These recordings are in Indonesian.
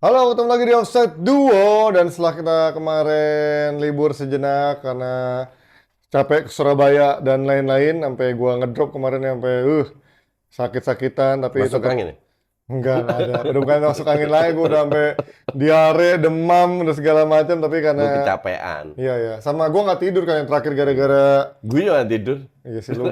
Halo, ketemu lagi di Offside Duo. Dan setelah kita kemarin libur sejenak karena capek ke Surabaya dan lain-lain, sampai gua ngedrop kemarin sampai sakit-sakitan, tapi Masuk tetap angin ya? enggak ada. Udah bukan masuk angin lagi, gua udah sampai diare, demam, udah segala macam. Tapi karena Lu kecapean. iya ya, sama gua nggak tidur kan yang terakhir gara-gara Gue juga tidur. iya sih lu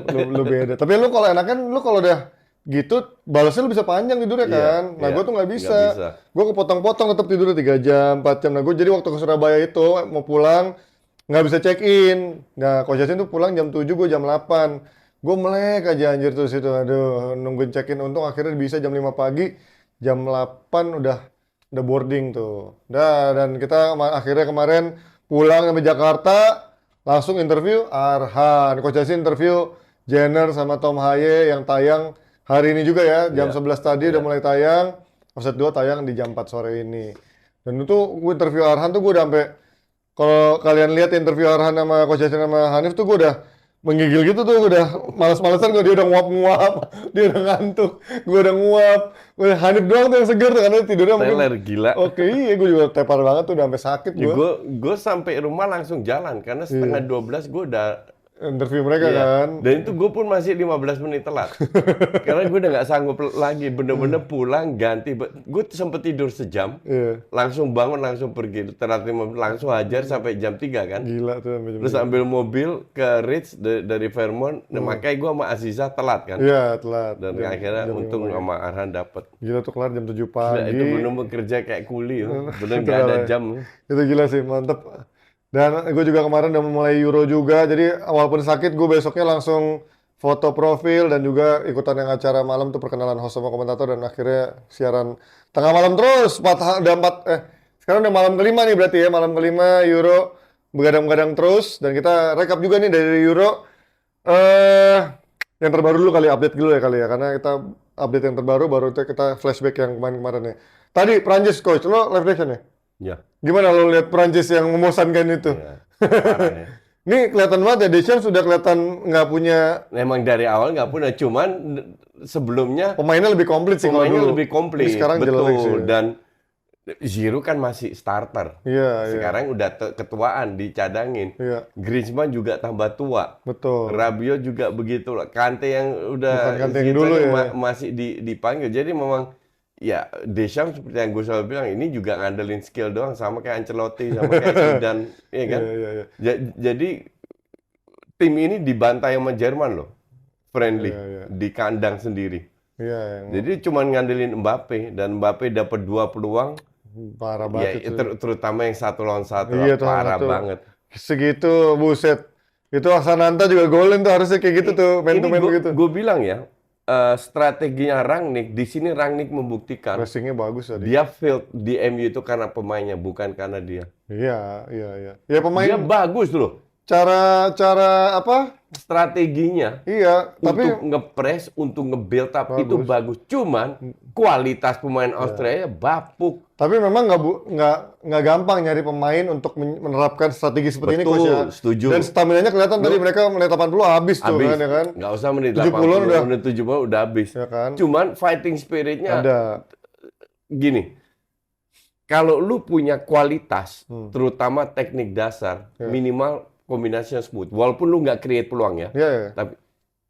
beda. Tapi lu kalau enakan lu kalau udah gitu balasnya lu bisa panjang tidurnya Iya, kan. Nah, iya. gue tuh nggak Nggak bisa. bisa. Gue kepotong-potong tetap tidurnya 3 jam, 4 jam. Nah, gue jadi waktu ke Surabaya itu mau pulang nggak bisa check in. Nah, Coach Justin tuh pulang jam 7, gue jam 8. Gue melek aja anjir tuh situ. Aduh, nungguin check in. Untung akhirnya bisa jam 5 pagi. Jam 8 udah boarding tuh. Dan kita akhirnya kemarin pulang sampai Jakarta langsung interview Arhan. Coach Justin interview Jenner sama Tom Haye yang tayang hari ini juga ya, jam Iya, 11 tadi udah iya. mulai tayang. Offset 2 tayang di jam 4 sore ini. Dan itu gue interview Arhan tuh gue udah sampai, kalau kalian lihat interview Arhan sama Coach Justin sama Hanif tuh gue udah menggigil gitu tuh, udah males-malesan gue, dia udah nguap-nguap, dia udah ngantuk, gue udah nguap. Hanif doang tuh yang seger tuh karena tidurnya mungkin Teler gila. oke, iya gue juga tepar banget tuh udah sampai sakit Ya, gue. gue sampai rumah langsung jalan karena setengah Iya. 12 gue udah. Interview mereka Iya. kan. Dan itu gue pun masih 15 menit telat. Karena gue udah nggak sanggup lagi. Bener-bener pulang ganti. Gue sempet tidur sejam. Iya. Langsung bangun langsung pergi. Telat 5 menit, langsung hajar sampai jam 3 kan. Gila tuh sampai jam Terus 3. ambil mobil ke Ritz dari Fairmont. Nah, makanya gue sama Aziza telat kan. Iya, telat. Dan akhirnya untung sama Arhan dapet. Gila tuh kelar jam 7 Gila, pagi. itu bener kerja kayak kuli. Bener Itu nggak ada lah. jam. Itu gila sih, mantep. Dan gue juga kemarin udah mulai Euro juga, jadi walaupun sakit, gue besoknya langsung foto profil dan juga ikutan yang acara malam tuh perkenalan host sama komentator dan akhirnya siaran tengah malam terus. Sekarang udah malam kelima nih berarti ya, malam kelima Euro begadang-begadang terus dan kita rekap juga nih dari Euro. Yang terbaru dulu kali, update dulu ya kali ya, karena kita update yang terbaru baru kita flashback yang kemarin-kemarin ya. Tadi Prancis coach, lo live reaction ya? Ya, Gimana lo lihat Prancis yang memosankan itu? ya. Parah ya. Ini kelihatan banget ya, Deschamps sudah kelihatan nggak punya, Memang dari awal nggak punya, cuman sebelumnya pemainnya lebih komplit sih kalau pemainnya dulu. lebih komplit, Ini sekarang jelek sih. betul. Dan Giroud kan masih starter. Iya, iya, Sekarang udah ketuaan, dicadangin. iya, Griezmann juga tambah tua. betul. Rabiot juga begitu. Kante yang Bukan udah Kante yang segitu dulu aja ya. masih dipanggil. Jadi memang ya Deschamps seperti yang gue selalu bilang, ini juga ngandelin skill doang sama kayak Ancelotti sama kayak Zidane, ya kan? Iya, iya, iya. Jadi tim ini dibantai sama Jerman loh, friendly Iya, iya. di kandang sendiri. Iya, yang Jadi cuma ngandelin Mbappe dan Mbappe dapat 2 peluang, parah ya banget itu. terutama yang 1 lawan 1 Iya, tuh parah satu. banget. Segitu, buset. Itu Sananta juga golin tuh harusnya kayak gitu tuh, man to man gitu. Gue bilang ya, strateginya Rangnick di sini Rangnick membuktikan Pressingnya bagus tadi. dia failed di MU itu karena pemainnya, bukan karena dia. Iya, iya, iya. Ya Dia pemain bagus loh cara apa? strateginya. Iya, tapi Untuk ngepres, untuk nge-build up itu Bagus. bagus. Cuman kualitas pemain Australia bapuk. Tapi memang nggak gampang nyari pemain untuk menerapkan strategi seperti ini, Betul, Coach ya. setuju. Dan staminanya kelihatan tadi mereka menit 80 habis tuh Habis. kan ya kan. Nggak usah menit 70 80, udah. menit 70 udah habis. Ya kan? Cuman fighting spiritnya Ada. gini. Kalau lu punya kualitas, Hmm. terutama teknik dasar, Ya. minimal kombinasinya smooth. Walaupun lu nggak create peluang ya. Iya, ya. Tapi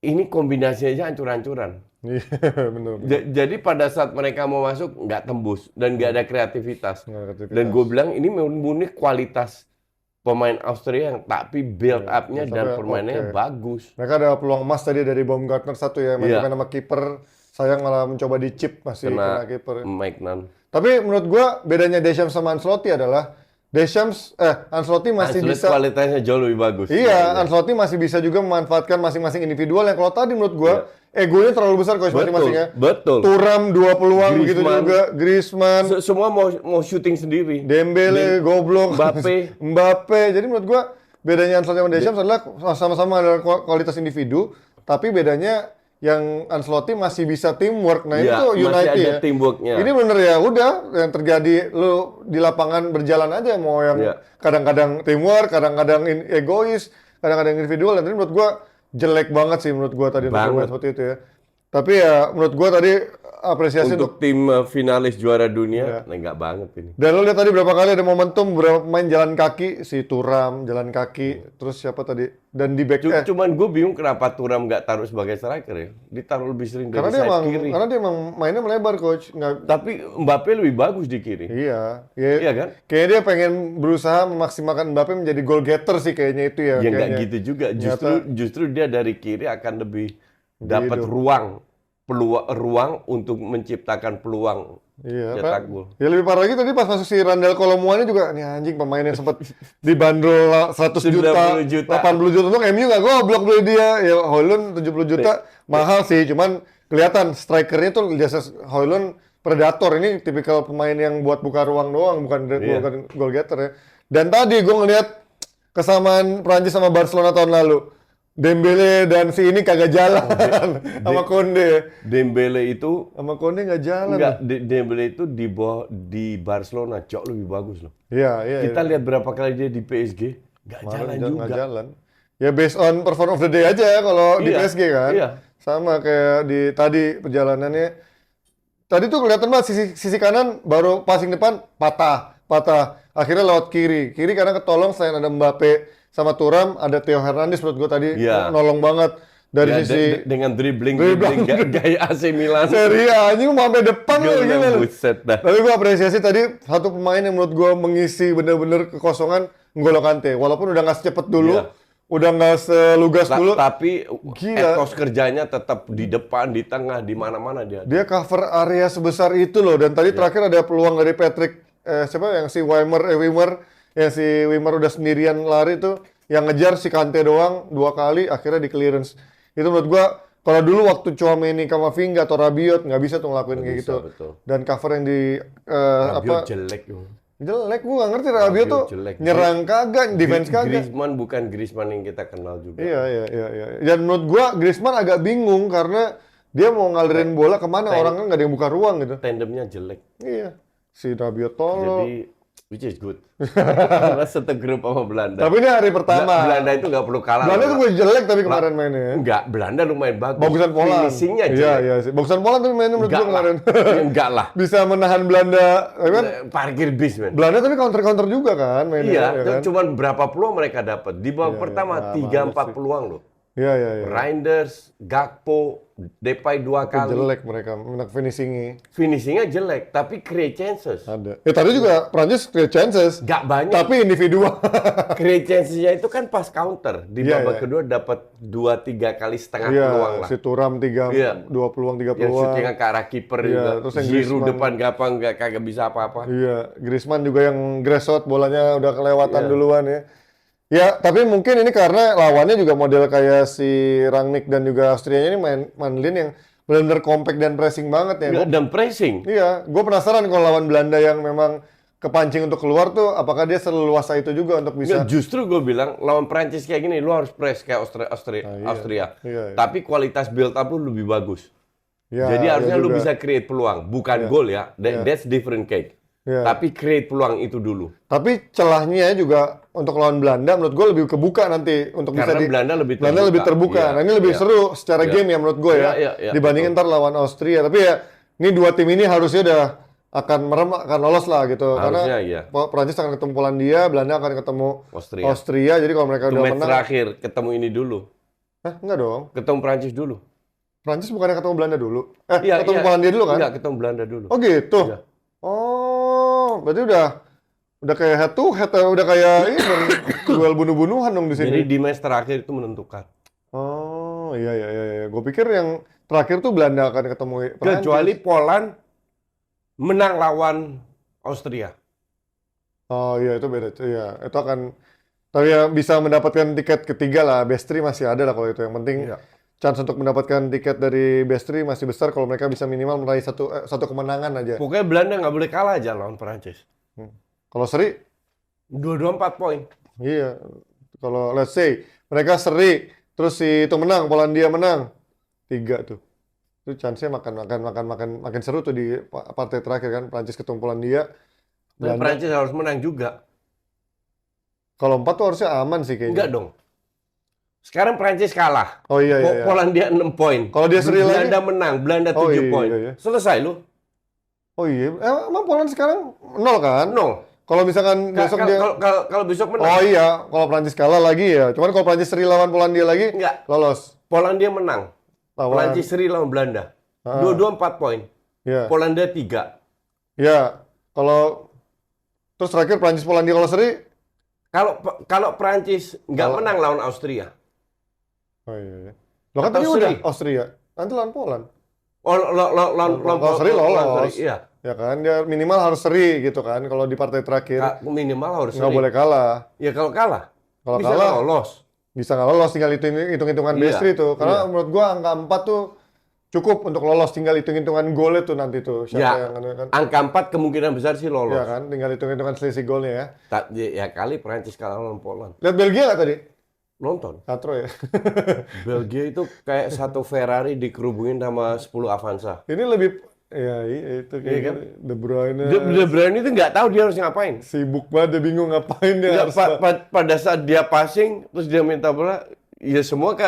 ini kombinasinya ancur-ancuran. Iya, bener. Jadi pada saat mereka mau masuk nggak tembus dan nggak ada kreativitas. Nggak ada kreativitas. Dan gue bilang ini murni kualitas pemain Austria yang tapi build up-nya dan Tapi, permainannya oke. bagus. Mereka ada peluang emas tadi dari Baumgartner satu ya, main Iya. sama kiper. Sayang malah mencoba di chip masih kena kiper. Mike Nan. Tapi menurut gua bedanya Deschamps sama Ancelotti adalah Ancelotti masih Ancelotti bisa. kualitasnya jauh lebih bagus. Iya, Ancelotti masih bisa juga memanfaatkan masing-masing individual yang kalau tadi menurut gua egonya terlalu besar coach masing-masingnya. betul. Turam 2 peluang begitu Griezmann. juga, Griezmann, Semua mau syuting sendiri. Dembele, goblok, Mbappe. Mbappe. Jadi menurut gua bedanya Ancelotti sama Deschamps adalah sama-sama adalah kualitas individu, tapi bedanya yang Ancelotti masih bisa teamwork. Nah, Iya, itu masih United ada ya. teamworknya. Ini bener ya, udah yang terjadi lu di lapangan berjalan aja mau yang Iya. kadang-kadang teamwork, kadang-kadang egois, kadang-kadang individual. Dan ini menurut gua jelek banget sih menurut gua tadi untuk Banget. bermain seperti itu ya. Tapi ya menurut gua tadi apresiasi Untuk tim finalis juara dunia, nah nggak banget ini. Dan lo lihat tadi berapa kali ada momentum beberapa pemain jalan kaki, si Thuram jalan kaki, terus siapa tadi? Dan di back Cuman gue bingung kenapa Thuram nggak taruh sebagai striker ya. Ditaruh lebih sering dari sayap kiri. karena dia emang mainnya melebar coach. Tapi Mbappe lebih bagus di kiri. Iya, Iya kan? Kayaknya dia pengen berusaha memaksimalkan Mbappe menjadi goal getter sih kayaknya itu ya. Ya nggak kayaknya. gitu juga. Justru dia dari kiri akan lebih dapat Gitu. ruang untuk menciptakan peluang Iya, cetak gol. ya lebih parah lagi tadi pas masuk si Randal Kolomuani juga, nih anjing pemain yang sempat dibanderol 100 juta, 90 juta. 80 juta untuk MU nggak goblok beli dia. Ya Højlund 70 juta mahal sih, cuman kelihatan strikernya tuh jasa Højlund predator, ini tipikal pemain yang buat buka ruang doang, bukan bukan goal getter ya. Dan tadi gue ngelihat kesamaan Prancis sama Barcelona tahun lalu. Dembele dan si ini kagak jalan sama Konde. Dembele itu Sama Konde nggak jalan. enggak, Dembele itu di Barcelona jauh lebih bagus loh. Iya, iya. Kita lihat berapa kali dia di PSG, nggak jalan juga. Nggak jalan. Ya based on perform of the day aja ya kalau di Iya, PSG kan. iya. Sama kayak di tadi perjalanannya. Tadi tuh kelihatan banget sisi kanan baru passing depan patah. Akhirnya lewat kiri karena ketolong selain ada Mbappe sama Thuram, ada Theo Hernandez menurut gue tadi Iya. nolong banget dari Ya, sisi dengan dribbling gaya AC Milan. Serie A anjing mau sampai depan loh Gila, gila. buset dah. Tapi gue apresiasi tadi satu pemain yang menurut gue mengisi bener-bener kekosongan, N'Golo Kante. Walaupun udah nggak secepet dulu, Iya. udah nggak selugas dulu. Tapi Gila. etos kerjanya tetap di depan, di tengah, di mana-mana dia. Dia cover area sebesar itu loh. Dan tadi terakhir ada peluang dari Patrick, siapa yang si Wimmer, yang si Wimmer udah sendirian lari tuh, yang ngejar si Kante doang 2 kali, akhirnya di clearance. Itu menurut gua, kalau dulu waktu Tchouaméni, Camavinga atau Rabiot nggak bisa tuh ngelakuin kayak bisa, gitu. betul. Dan cover yang di Rabiot apa? jelek. Jelek, gua nggak ngerti Rabiot tuh jelek. nyerang kagak, defense kagak. Griezmann bukan Griezmann yang kita kenal juga. Iya. Dan menurut gua Griezmann agak bingung karena dia mau ngalirin bola kemana, orang kan nggak ada yang buka ruang gitu. Tandemnya jelek. Iya, si Rabiot tolol. Jadi, which is good. Karena satu grup sama Belanda. Tapi ini hari pertama. Belanda itu nggak perlu kalah. Belanda loh, tuh gue jelek tapi kemarin mainnya. Enggak, Belanda lumayan bagus. Bagusan Poland. Finishingnya Iya jelek. sih. Bagusan Poland tapi mainnya menurut Enggak gue lah. kemarin. Enggak lah. Bisa menahan Belanda. Ya kan? Parkir bis, men. Belanda tapi counter juga kan mainnya. Iya, ya kan? cuman berapa peluang mereka dapat? Di babak pertama 3-4 peluang loh. Iya. Reinders, Gakpo, Depay 2 kali. Jelek mereka, menak finishingnya. Finishingnya jelek, tapi create chances. Ada. Ya tadi juga Prancis create chances. Gak banyak. Tapi individual. Create chances-nya itu kan pas counter. Di Iya, babak iya. kedua dapat 2-3 kali setengah Iya, peluang lah. si Thuram 3, Iya. 2 peluang, 3 Yang peluang. syutingnya ke arah kiper Iya, juga. terus yang Giroud Griezmann. depan gampang, kagak bisa apa-apa. Iya, Griezmann juga yang grassroots bolanya udah kelewatan Iya. duluan ya. Ya, tapi mungkin ini karena lawannya juga model kayak si Rangnick dan juga Austrianya ini Manlin yang benar-benar compact dan pressing banget ya. Dan pressing. Iya, gue penasaran kalau lawan Belanda yang memang kepancing untuk keluar tuh, apakah dia seleluasa itu juga untuk bisa. Nggak, justru gue bilang lawan Prancis kayak gini, lu harus press kayak Austria. Iya. Tapi kualitas build up lu lebih bagus. Ya, Jadi harusnya iya lu juga. bisa create peluang, bukan gol ya. That's different cake. Iya. Tapi create peluang itu dulu. Tapi celahnya juga untuk lawan Belanda menurut gue lebih kebuka nanti untuk Karena bisa Belanda lebih terbuka. Iya, Nah, ini lebih iya. seru secara Iya. game ya menurut gue ya. Iya, Dibandingin ntar lawan Austria. Tapi ya ini dua tim ini harusnya udah akan lolos lah gitu. Harusnya, Karena iya. Prancis akan ketemu Polandia, Belanda akan ketemu Austria. Austria. Jadi kalau mereka Itu udah match menang, terakhir, ketemu ini dulu. enggak dong. Ketemu Prancis dulu. Prancis bukannya ketemu Belanda dulu? Iya, ketemu Polandia dulu kan? Enggak, ketemu Belanda dulu. Oh gitu. Iya. Oh, berarti udah kayak head to head, udah kayak ini duel bunuh-bunuhan dong di sini. Jadi di match terakhir itu menentukan. Oh, iya. Gue pikir yang terakhir tuh Belanda akan ketemu Prancis. Kecuali Poland menang lawan Austria. Oh iya, itu beda. Iya, itu akan. Tapi ya bisa mendapatkan tiket ketiga lah. Best three masih ada lah kalau itu. Yang penting Iya. chance untuk mendapatkan tiket dari best three masih besar kalau mereka bisa minimal meraih satu kemenangan aja. Pokoknya Belanda nggak boleh kalah aja lawan Prancis. Kalau seri, Dua-dua 4 poin. iya. Kalau let's say mereka seri, terus si itu menang, Polandia menang, 3 tuh. Itu chance-nya makin seru tuh di partai terakhir kan. Prancis ketemu Polandia. Dan Belanda. Prancis harus menang juga. Kalau 4 tuh harusnya aman sih kayaknya. Enggak dong. Sekarang Prancis kalah. Oh iya, iya, iya. Polandia 6 poin. Kalau dia seri lagi? Belanda menang, Belanda 7 Oh, iya, poin. iya. Selesai lu. Oh iya, emang Poland sekarang 0 kan? 0. Kalau misalkan besok dia... Kalau besok menang. Oh iya, kalau Prancis kalah lagi ya. Cuman kalau Prancis seri lawan Polandia lagi, Enggak. lolos. Polandia menang. Lawan... Prancis seri lawan Belanda. Dua-dua 4 poin. Iya. Polandia 3. Ya, kalau terus terakhir Prancis Polandia kalau seri, Kalau Prancis nggak menang lawan Austria. oh iya. Lo kan Atau tadi seri. udah Austria, nanti lawan Poland. Oh, Kalau seri lolos. Iya. Ya kan, dia minimal harus seri gitu kan. Kalau di partai terakhir Minimal harus nggak seri. boleh kalah. Ya kalau kalah. Kalau Bisa kalah lolos. bisa nggak lolos, tinggal hitung-hitungan Iya. best three tuh. Karena Iya. menurut gua angka 4 tuh cukup untuk lolos, tinggal hitung-hitungan golnya tuh nanti tuh. Siapa Ya, yang kan? angka 4 kemungkinan besar sih lolos. Ya kan, tinggal hitung-hitungan selisih golnya ya. Ya kali Prancis kalah lawan Poland. Lihat Belgia nggak tadi? Nonton. Katro ya. Belgia itu kayak satu Ferrari dikerubungin sama 10 Avanza. Ini lebih, ya itu kayak Iya kan? De Bruyne De Bruyne itu nggak tahu dia harus ngapain. sibuk banget, dia bingung ngapain dia Nggak, harus. pada saat dia passing, terus dia minta bola, ya semua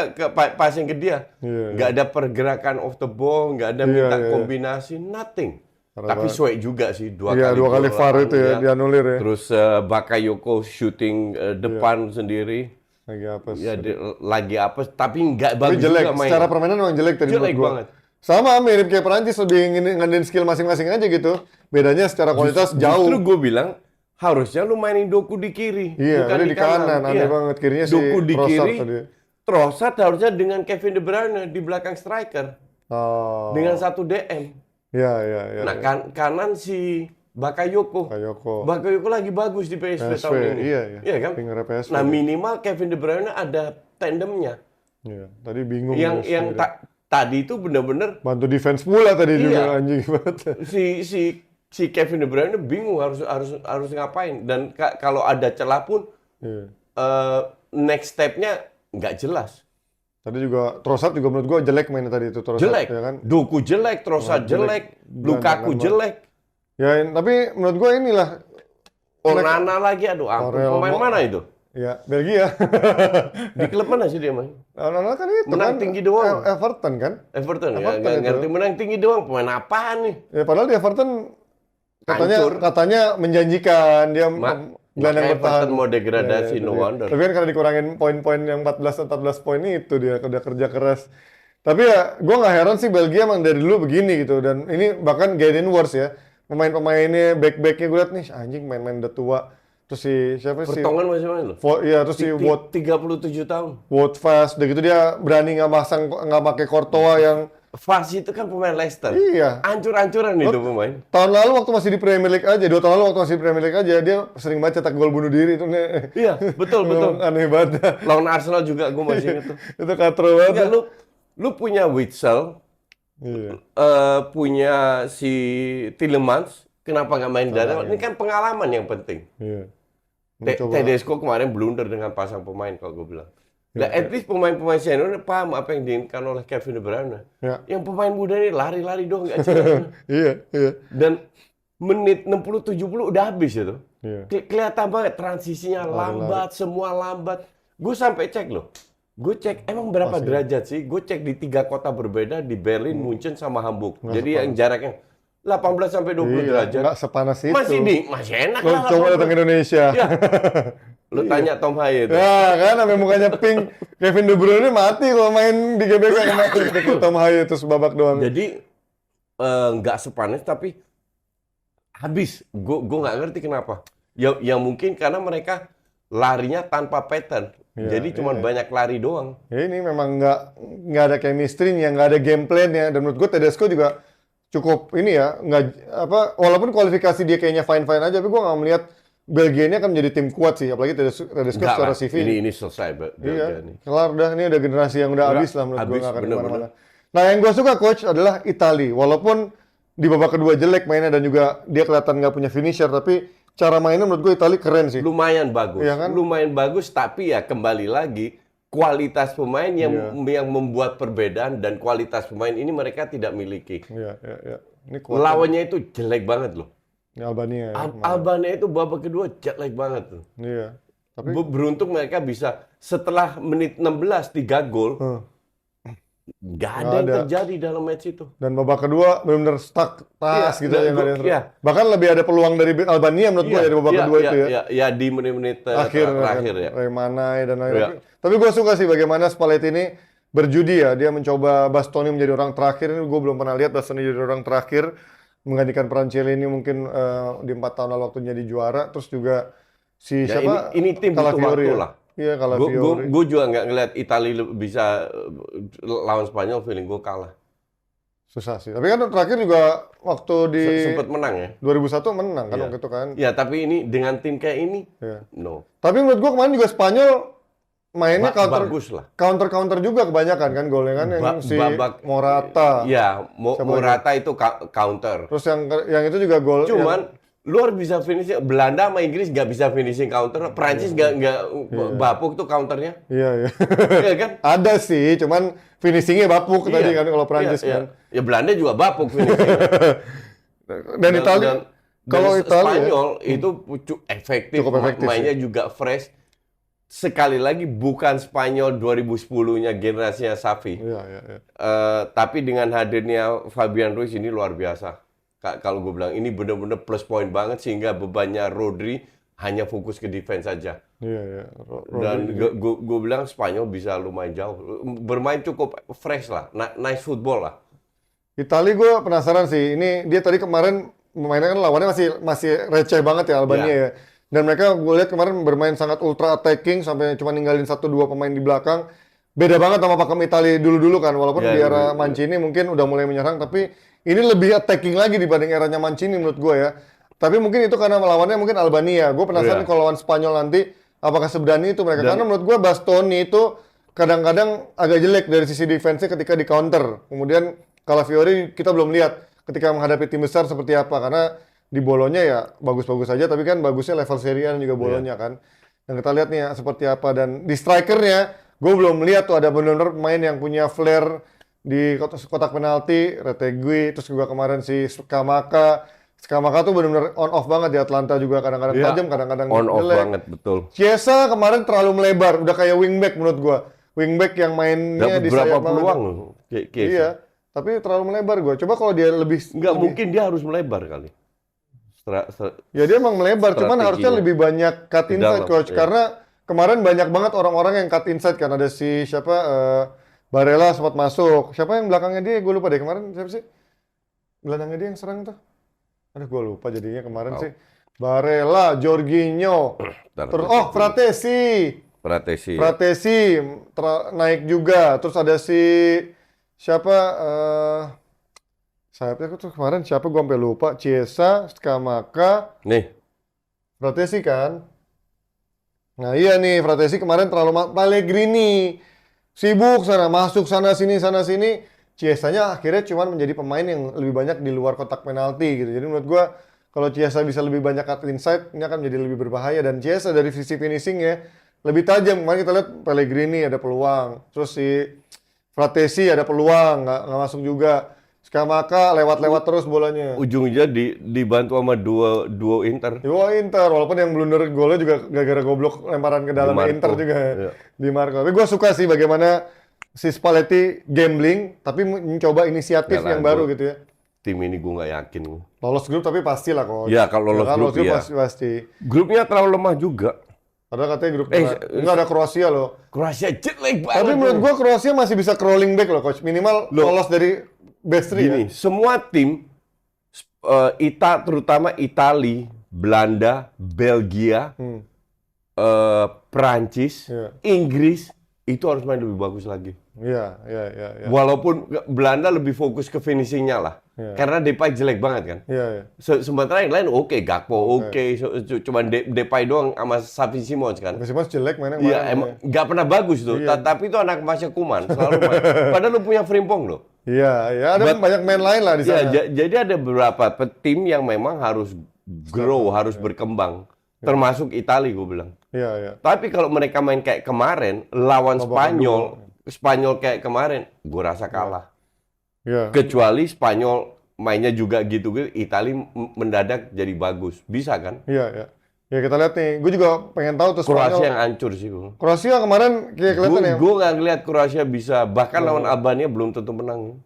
passing ke dia. Iya, Nggak ada pergerakan off the ball, nggak ada Iya, minta iya. kombinasi, nothing. Parah Tapi banget. suek juga sih, Iya, dua kali gol VAR itu ya, lawan dia. dianulir ya. Terus Bakayoko shooting depan sendiri. Lagi apa sih? Ya lagi apa? Tapi nggak Tapi bagus jelek, juga main. secara permainan memang jelek tadi Jelek menurut gua. banget. Sama mirip kayak Perancis, lebih ngandelin skill masing-masing aja gitu. Bedanya secara kualitas jauh. Justru gue bilang harusnya lu mainin Doku di kiri, Iya, bukan dia di kanan, aneh Iya. banget. Kirinya si Doku di Trossard kiri, tadi. Trossard harusnya dengan Kevin De Bruyne di belakang striker Oh. dengan satu DM. Iya, iya, iya. Nah kanan si Bakayoko. Kayoko. Bakayoko lagi bagus di PSV PSV, tahun ini. iya, iya. kan? Fingernya PSV. Nah minimal Kevin De Bruyne ada tandemnya. Iya, tadi bingung. Yang dia sendiri. tadi itu bener-bener Bantu defense pula tadi Iya. juga anjing banget. si Kevin De Bruyne bingung harus ngapain, dan kalau ada celah pun Iya. next step-nya nggak jelas. Tadi juga Trossard juga menurut gua jelek mainnya tadi itu Trossard, Jelek. ya kan? Doku jelek, Trossard jelek, Lukaku Gelandangan jelek. Ya, tapi menurut gua inilah Onana lagi, aduh ampun. Aurel Pemain mana itu? ya Belgia. Di klub mana sih dia main? Nah, kan itu Menang kan tinggi doang. Everton kan? Everton ya, Everton nggak itu. ngerti menang tinggi doang. Pemain apaan nih? Ya padahal di Everton Hancur. katanya menjanjikan dia makanya gelandang bertahan. Everton mau degradasi, no wonder. Tapi kan karena dikurangin poin-poin yang 14 poin itu dia udah kerja keras. Tapi ya gue nggak heran sih Belgia emang dari dulu begini gitu, dan ini bahkan getting worse ya. Pemain-pemainnya back-backnya gue liat nih anjing main-main udah tua. Terus si siapa sih? Vertonghen masih main loh. Iya, terus si Wout 37 tahun. Fast, udah gitu dia berani nggak pakai Courtois yang Fas itu kan pemain Leicester. iya. Hancur-hancuran itu pemain. Tahun lalu waktu masih di Premier League aja, 2 tahun lalu waktu masih di Premier League aja, dia sering banget cetak gol bunuh diri itu. Iya, betul. Aneh banget. Lawan Arsenal juga gue masih inget tuh. Itu katro banget. Enggak, lu punya Witsel, Iya. punya si Tielemans, kenapa nggak main dari awal? iya. Ini kan pengalaman yang penting. Iya. Tedesco kemarin blunder dengan pasang pemain kalau gue bilang. Nah, at least pemain-pemain senior paham apa yang diinginkan oleh Kevin De Bruyne. Ya. Yang pemain muda ini lari-lari doang nggak jelas. Iya, iya. Dan menit 60-70 udah habis itu. Iya. Kelihatan banget transisinya lambat, semua lambat. Gue sampai cek loh. Gue cek emang berapa derajat sih? Gue cek di 3 kota berbeda, di Berlin, Munchen, sama Hamburg. Jadi yang jaraknya 18 sampai 20 derajat. Nggak sepanas itu. Masih enak Lo lah. coba 18. datang ke Indonesia. Ya. Lu tanya Tom Haye itu. Ya kan, sampai mukanya pink. Kevin De Bruyne mati kalau main di GBK kemarin. Tom Haye terus babak doang. Jadi nggak sepanas tapi habis. Gue nggak ngerti kenapa. Ya mungkin karena mereka larinya tanpa pattern. Iya, Jadi cuma banyak lari doang. Ya ini memang nggak ada chemistry-nya, nggak ada game plan-nya. Dan menurut gue Tedesco juga cukup ini ya, walaupun kualifikasi dia kayaknya fine-fine aja, tapi gue nggak melihat Belgia ini akan menjadi tim kuat sih, apalagi Tedesco Enggak secara lah, CV. ini selesai Belgia Iya, nih. kelar dah, ini ada generasi yang udah habis lah menurut gue, habis, nggak akan bener-bener. kemana-mana. Nah yang gue suka coach adalah Itali, walaupun di babak kedua jelek mainnya dan juga dia kelihatan nggak punya finisher, tapi cara mainnya menurut gue Itali keren sih. Lumayan bagus. Iya kan? Lumayan bagus, tapi ya kembali lagi kualitas pemain yang membuat perbedaan, dan kualitas pemain ini mereka tidak miliki. Iya, iya, iya. Ini kuat. Lawannya itu jelek banget loh. Ini Albania. Ya, Albania itu babak kedua jelek banget tuh. iya. Tapi Beruntung mereka bisa setelah menit 16 3 gol, nggak ada yang terjadi dalam match itu. dan babak kedua benar-benar stuck tas Iya, gitu nah, yang nggak ada yang iya. bahkan lebih ada peluang dari Albania menurut gue ya di babak kedua itu ya. Iya, di menit-menit Akhir terakhir kan, ya. Remanai dan lain-lain. Iya. Tapi gue suka sih bagaimana Spalletti ini berjudi ya. Dia mencoba Bastoni menjadi orang terakhir. Ini gue belum pernah lihat Bastoni jadi orang terakhir menggantikan peran Chiellini mungkin di 4 tahun lalu waktu jadi juara. Terus juga si Ya, siapa? ini tim butuh Calafiori waktu ya. lah. Iya, Calafiori. Gue juga nggak ngeliat Italia bisa lawan Spanyol, feeling gue kalah. Susah sih. Tapi kan terakhir juga waktu di Sempet menang ya. 2001 menang kan Iya. waktu itu kan. Ya, tapi ini dengan tim kayak ini, Iya. no. Tapi menurut gua kemarin juga Spanyol mainnya Bagus lah. counter juga kebanyakan kan golnya kan yang si Morata. Ya, Morata itu counter. Terus yang itu juga gol. Cuman lu harus bisa finishing. Belanda sama Inggris nggak bisa finishing counter. Prancis nggak bapuk tuh counternya. Iya. Iya kan? Ada sih, cuman finishingnya bapuk tadi kan kalau Prancis Iya, kan. Ya Belanda juga bapuk finishing. Dan Italia, kalau Italia Spanyol itu efektif, Cukup efektif mainnya juga fresh. Sekali lagi bukan Spanyol 2010-nya generasinya Xavi. Iya. Tapi dengan hadirnya Fabian Ruiz ini luar biasa. Kalau gue bilang ini benar-benar plus point banget sehingga bebannya Rodri hanya fokus ke defense saja. Iya. Dan gue bilang Spanyol bisa lumayan jauh. Bermain cukup fresh lah, nice football lah. Italia gue penasaran sih. Ini dia tadi kemarin mainnya kan lawannya masih receh banget ya Albania ya. Dan mereka gue lihat kemarin bermain sangat ultra attacking sampai cuma ninggalin 1-2 pemain di belakang. Beda banget sama pakem Italia dulu-dulu kan. Walaupun di era Mancini mungkin udah mulai menyerang, tapi ini lebih attacking lagi dibanding eranya Mancini menurut gue ya. Tapi mungkin itu karena melawannya mungkin Albania. Gue penasaran kalau lawan Spanyol nanti apakah seberani itu mereka. Karena menurut gue Bastoni itu kadang-kadang agak jelek dari sisi defense ketika di counter. Kemudian Calafiori kita belum lihat ketika menghadapi tim besar seperti apa. Karena di Bolonya ya bagus-bagus aja, tapi kan bagusnya level Serie A dan juga Bolonya kan. Dan kita lihat nih ya, seperti apa. Dan di strikernya, gue belum melihat tuh ada benar-benar pemain yang punya flair di kotak penalti, Retegui, terus juga kemarin si Skamaka. Skamaka tuh benar-benar on off banget di Atlanta juga, kadang-kadang tajam, kadang-kadang on off jelek. banget, betul. Chiesa kemarin terlalu melebar, udah kayak wingback menurut gue. Wingback yang mainnya di sayap berapa peluang banget. loh. Iya, tapi terlalu melebar gue. Coba kalau dia lebih Mungkin dia harus melebar kali. Ya dia emang melebar, cuman harusnya lebih banyak cut inside coach. Karena kemarin banyak banget orang-orang yang cut inside kan. Ada si siapa, Barella sempat masuk. Siapa yang belakangnya dia, gue lupa deh kemarin siapa sih? Belakangnya dia yang serang tuh. Aduh gue lupa jadinya kemarin sih. Barella, Jorginho, terus Fratesi naik juga. Terus ada si siapa, sayapnya tuh kemarin siapa gue sampai lupa. Chiesa, Skamaka, Nih, Fratesi kan. Nah iya nih, Fratesi kemarin terlalu Pellegrini sibuk masuk sana sini. Chiesa-nya akhirnya cuma menjadi pemain yang lebih banyak di luar kotak penalti gitu. Jadi menurut gue kalau Chiesa bisa lebih banyak cut inside, ini akan menjadi lebih berbahaya. Dan Chiesa dari sisi finishing ya lebih tajam. Kemarin kita lihat Pellegrini ada peluang, terus si Fratesi ada peluang, nggak masuk juga. Skamaka lewat-lewat terus bolanya. ujungnya dibantu sama duo Inter. Inter, walaupun yang blunder golnya juga gara-gara goblok lemparan ke dalam Inter juga di Marco. Tapi gue suka sih bagaimana si Spalletti gambling, tapi mencoba inisiatif yang baru gitu ya. Tim ini gue nggak yakin. Lolos grup tapi pasti lah coach. Ya kalau lolos grup ya. Pasti. Grupnya terlalu lemah juga. Padahal katanya grup nggak ada Kroasia loh. Kroasia jelek banget. Tapi menurut gue Kroasia masih bisa crawling back loh coach. Minimal lolos dari best three Gini, ya. semua tim terutama Italia, Belanda, Belgia, Prancis, Inggris itu harus main lebih bagus lagi. Iya. Walaupun Belanda lebih fokus ke finishingnya lah. Karena Depay jelek banget kan. Iya. Sementara yang lain oke, Gakpo oke. Cuman Depay doang sama Xavi Simons kan. Simons jelek mainnya. Iya, emang nggak pernah bagus tuh. Tapi itu anak emasnya Kuman, selalu main. Padahal lu punya Frimpong loh. Iya, ada banyak main lain lah di sana. Jadi ada beberapa tim yang memang harus grow, harus berkembang. Termasuk Italia gue bilang. Iya. Tapi kalau mereka main kayak kemarin, lawan Spanyol kayak kemarin, gue rasa kalah. Iya. Kecuali Spanyol mainnya juga gitu, Italia mendadak jadi bagus. Bisa kan? Iya. Ya kita lihat nih, gue juga pengen tahu tuh Kroasia Spanyol. yang hancur sih gue. Kroasia kemarin kayak kelihatan ya. Gue nggak ngeliat Kroasia bisa, bahkan lawan Albania belum tentu menang.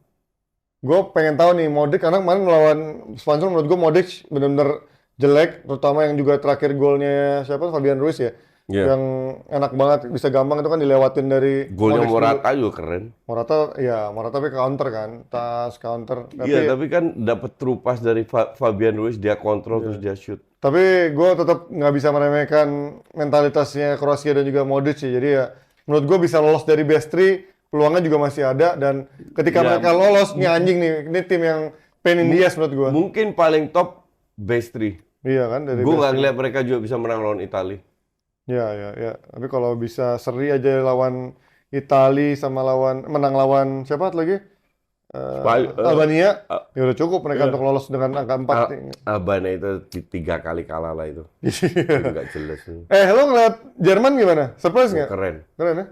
Gue pengen tahu nih Modric karena kemarin melawan Spanyol menurut gue Modric benar-benar jelek, terutama yang juga terakhir golnya siapa Fabian Ruiz ya. Iya. Yang enak banget, bisa gampang itu kan dilewatin dari Golnya Modric dulu. Morata juga keren. Morata tapi counter kan, tas counter. Iya, tapi kan dapat true pass dari Fabian Ruiz, dia kontrol terus dia shoot. Tapi gue tetap nggak bisa meremehkan mentalitasnya Kroasia dan juga Modric sih. Jadi ya menurut gue bisa lolos dari best three, peluangnya juga masih ada. Dan ketika Ya, mereka lolos, nih anjing nih, ini tim yang pain in the ass menurut gue. Mungkin paling top best three. Iya kan dari Gue best nggak three. ngeliat mereka juga bisa menang lawan Italia. Ya. Tapi kalau bisa seri aja lawan Itali sama menang lawan siapa lagi? Albania, ya udah cukup mereka untuk lolos dengan angka 4. Albania itu 3 kali kalah lah itu. Itu nggak jelas. Lo ngeliat Jerman gimana? Surprise nggak? Keren. Keren ya?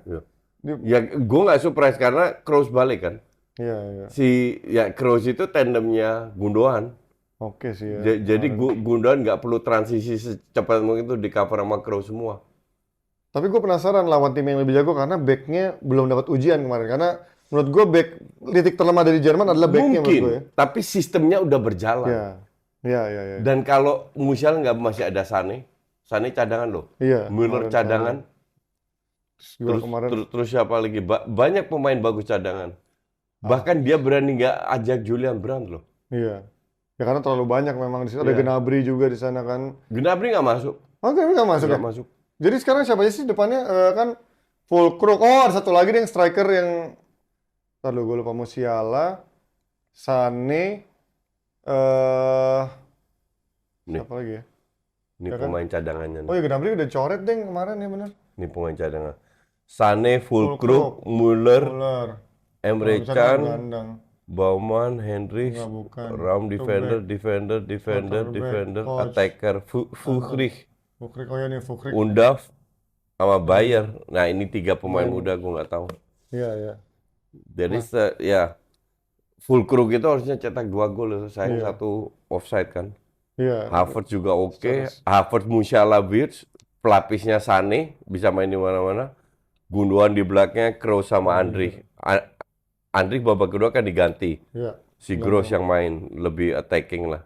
Ya, ya gue nggak surprise karena Kroos balik kan. Iya. Kroos itu tandemnya Gundogan. Oke sih ya. Jadi Gundogan nggak perlu transisi secepat mungkin itu di cover sama Kroos semua. Tapi gue penasaran lawan tim yang lebih jago karena backnya belum dapat ujian kemarin. Karena menurut gue back titik terlemah dari Jerman adalah backnya menurut gue ya. Mungkin, tapi sistemnya udah berjalan. Ya. Dan kalau Musiala nggak masih ada Sané cadangan loh. Iya. Müller cadangan. Kemarin. Terus siapa lagi? Banyak pemain bagus cadangan. Bahkan dia berani nggak ajak Julian Brandt loh. Iya. Ya karena terlalu banyak memang di situ. Ada Iya. Gnabry juga di sana kan. Gnabry nggak masuk. Oke, nggak masuk ya? Nggak masuk. Jadi sekarang siapa aja sih depannya kan Fulkrug. Oh, ada satu lagi nih yang striker yang ntar gue lupa Musiala, Sané, Nih. siapa lagi ya? Ini Ya kan? pemain cadangannya. Oh ya Gnabry udah coret deh kemarin ya bener. Ini pemain cadangan. Sané, Fulkrug, Müller, Muller. Emre Kalau bisa Can, gelandang. Baumann, Hendricks, Enggak, bukan. Ram defender, Quarterback, coach. attacker, Fuchrig, Fulkrug, oh ya nih Fulkrug. Undav, sama Bayer. Nah ini 3 pemain muda gue nggak tahu. Iya. Jadi ya Fulkrug itu harusnya cetak 2 gol, sayang Iya. 1 offside kan. Iya. Havertz juga oke. Havertz, Musiala, Wirtz, pelapisnya Sané bisa main di mana-mana. Gundogan di belakangnya, Kroos sama Andri. Andri babak kedua kan diganti. Iya. Si Kroos yang main lebih attacking lah.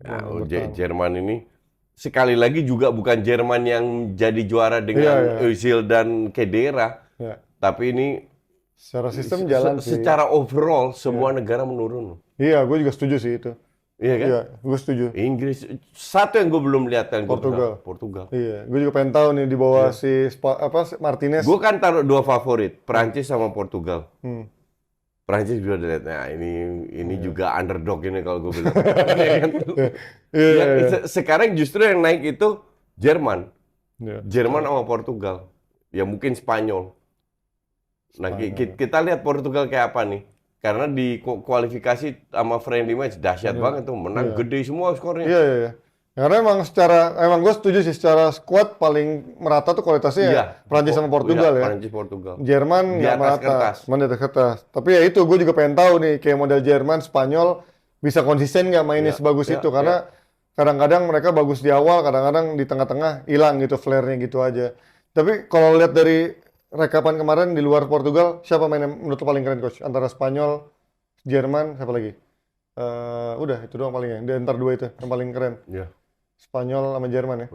Ya, Jerman ini sekali lagi juga bukan Jerman yang jadi juara dengan Özil dan Khedira. Iya. Tapi ini Secara sistem jalan sih. secara overall semua negara menurun. Iya, gue juga setuju sih itu. Iya kan? Iya, gue setuju. Inggris satu yang gue belum lihat kan Portugal. Iya, gue juga pengen tahu nih di bawah si Martinez. Gue kan taruh 2 favorit, Prancis sama Portugal. Hmm. Prancis juga dilihat. Nah, ini juga underdog ini kalau gue bilang. Iya. Sekarang justru yang naik itu Jerman. Iya. Jerman sama Portugal. Ya mungkin Spanyol. Nah, kita lihat Portugal kayak apa nih. Karena di kualifikasi sama friendly match dahsyat banget tuh, menang gede semua skornya. Iya. Karena emang gue setuju sih secara squad paling merata tuh kualitasnya ya Prancis sama Portugal ya. Prancis Portugal. Jerman Di nggak atas merata, kertas. cuma di atas kertas. Tapi ya itu gue juga pengen tahu nih kayak model Jerman, Spanyol bisa konsisten nggak mainnya sebagus itu karena kadang-kadang mereka bagus di awal, kadang-kadang di tengah-tengah hilang gitu flare-nya gitu aja. Tapi kalau lihat dari rekapan kemarin di luar Portugal, siapa main yang menurut lo paling keren coach? Antara Spanyol, Jerman, siapa lagi? Udah itu doang paling ya. Di antara dua itu yang paling keren. Iya. Spanyol sama Jerman ya.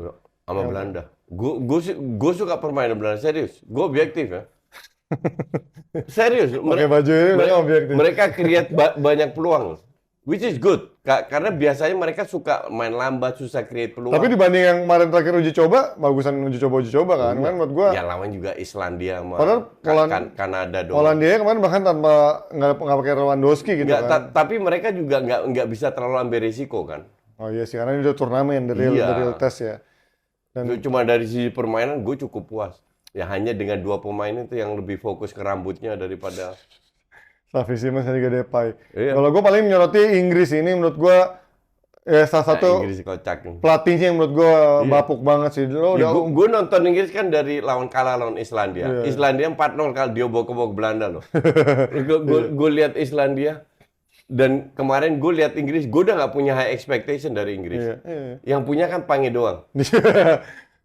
Sama Belanda. Gue suka permainan Belanda, serius. Gue objektif ya. Serius. Pakai baju ini mereka objektif. Mereka create banyak peluang. Which is good. Karena biasanya mereka suka main lambat, susah create peluang. Tapi dibanding yang kemarin terakhir uji coba, bagusan uji coba kan. Kan menurut gua. Ya lawan juga Islandia sama Padahal Kanada doang. Polandia kemarin bahkan tanpa nggak pakai Lewandowski gitu kan. Tapi mereka juga nggak bisa terlalu ambil risiko kan. Oh iya sih, karena ini udah turnamen, the real test ya. Dan Cuma dari sisi permainan gue cukup puas. Ya hanya dengan 2 pemain itu yang lebih fokus ke rambutnya daripada Xavi Simons dan juga Depay. Iya. Kalau gue paling menyoroti Inggris ini menurut gue salah satu Inggris kocak. pelatihnya yang menurut gue bapuk banget sih. Gue nonton Inggris kan dari kalah lawan Islandia. Islandia 4-0 kalau dia bawa ke Belanda loh. Gue lihat Islandia Dan kemarin gue lihat Inggris, gue udah nggak punya high expectation dari Inggris. Iya, iya. Yang punya kan Pange doang.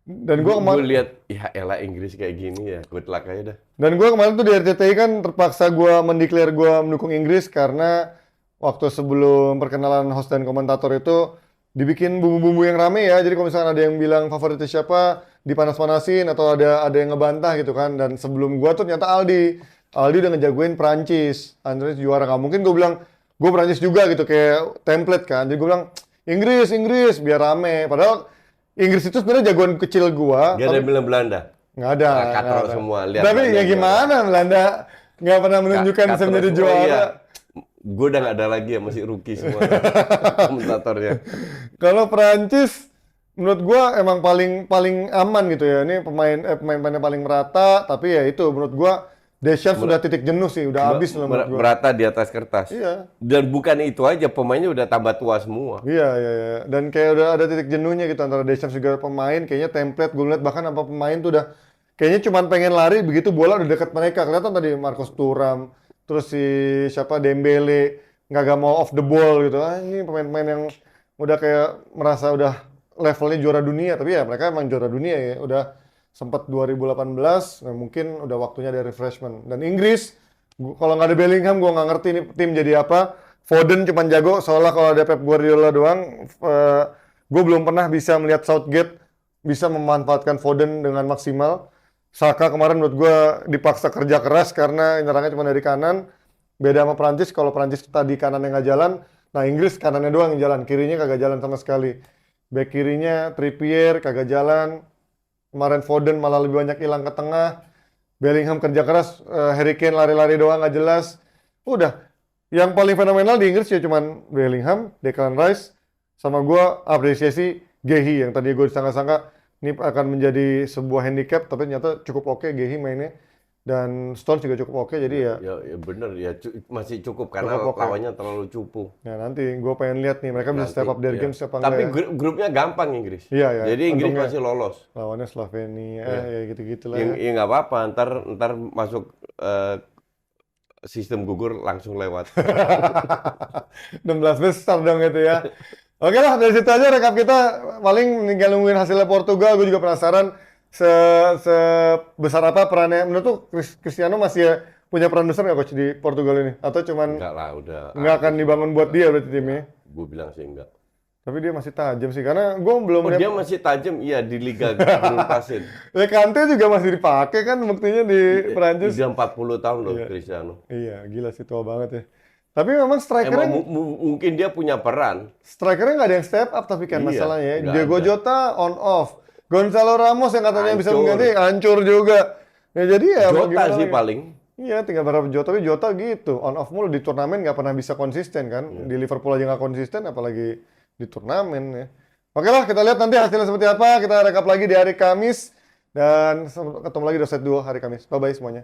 Dan gue Gue kemarin lihat, ya elah Inggris kayak gini ya, good luck aja dah. Dan gue kemarin tuh di RCTI kan terpaksa gue mendeklar gue mendukung Inggris karena waktu sebelum perkenalan host dan komentator itu dibikin bumbu-bumbu yang rame ya. Jadi kalau misalkan ada yang bilang favoritnya siapa, dipanas-panasin atau ada yang ngebantah gitu kan. Dan sebelum gue tuh ternyata Aldi udah ngejagoin Prancis. Andres juara, nggak mungkin gue bilang gue Prancis juga gitu kayak template kan. Jadi gue bilang Inggris biar rame. Padahal Inggris itu sebenarnya jagoan kecil gue. Gak ada yang bilang Belanda. Nggak ada. Katrol nggak ada. semua, lihat Tapi Belanda ya juara. gimana Belanda nggak pernah menunjukkan bisa Katrol menjadi semua, juara. iya. Gue udah nggak ada lagi ya, masih rookie semua komentatornya. Kalau Prancis menurut gua emang paling aman gitu ya. Ini pemain-pemainnya paling merata, tapi ya itu menurut gua Deschamps sudah titik jenuh sih, udah habis loh menurut gua. Merata di atas kertas. Iya. Dan bukan itu aja, pemainnya udah tambah tua semua. Iya, iya, iya. Dan kayak udah ada titik jenuhnya gitu antara Deschamps juga pemain, kayaknya template gue lihat bahkan apa pemain tuh udah kayaknya cuman pengen lari begitu bola udah deket mereka. Kelihatan tadi Marcus Thuram, terus si siapa Dembele nggak mau off the ball gitu. Ah, ini pemain-pemain yang udah kayak merasa udah levelnya juara dunia, tapi ya mereka emang juara dunia ya. Udah sempat 2018, nah mungkin udah waktunya ada refreshment. Dan Inggris, kalau nggak ada Bellingham, gue nggak ngerti ini tim jadi apa. Foden cuma jago, soalnya kalau ada Pep Guardiola doang, gue belum pernah bisa melihat Southgate bisa memanfaatkan Foden dengan maksimal. Saka kemarin menurut gue dipaksa kerja keras karena nyerangnya cuma dari kanan. Beda sama Prancis, kalau Prancis tadi kanannya nggak jalan, nah Inggris kanannya doang yang jalan, kirinya kagak jalan sama sekali. Back kirinya Trippier kagak jalan. Kemarin Foden malah lebih banyak hilang ke tengah. Bellingham kerja keras, Harry Kane lari-lari doang nggak jelas. Udah, yang paling fenomenal di Inggris ya cuman Bellingham, Declan Rice, sama gua apresiasi Gehi yang tadi gue disangka-sangka ini akan menjadi sebuah handicap, tapi ternyata cukup oke Gehi mainnya. Dan Stones juga cukup oke, jadi ya Ya bener ya, masih cukup karena Cukup oke. lawannya terlalu cupu. ya nanti gue pengen lihat nih mereka bisa step up their Iya. games apa Tapi enggak ya. grupnya gampang Inggris. Iya, iya. Jadi Inggris Untungnya masih lolos. lawannya Slovenia, ya gitu-gitu lah Ya, ya. ya nggak apa-apa, ntar masuk sistem gugur langsung lewat. 16 besar dong itu ya. Oke lah, dari situ aja rekap kita. Paling tinggal nungguin hasilnya Portugal. Gue juga penasaran sebesar apa perannya. Menurut tuh Cristiano masih punya peran besar nggak coach di Portugal ini? Atau cuman Enggak lah, udah. nggak akan dibangun buat dia berarti timnya? Gue bilang sih enggak. Tapi dia masih tajam sih, karena gue belum Oh, lihat. dia masih tajam, iya di Liga belum pasin. Ya Kante juga masih dipakai kan buktinya di Perancis. Dia 40 tahun loh, Iya. Cristiano. Iya, gila sih tua banget ya. Tapi memang strikernya Emang mungkin dia punya peran. nggak ada yang step up tapi kan Iya, masalahnya ya. nggak Diego ada. Jota on off. Gonzalo Ramos yang katanya bisa Hancur. mengganti hancur juga. Ya jadi ya mau Jota gimana sih lagi? paling. Iya, tinggal berapa Jota, tapi Jota gitu. On off mulu di turnamen nggak pernah bisa konsisten kan. Iya. Di Liverpool aja nggak konsisten apalagi di turnamen ya. Oke lah, kita lihat nanti hasilnya seperti apa. Kita rekap lagi di hari Kamis dan ketemu lagi di Offside 2 hari Kamis. Bye bye semuanya.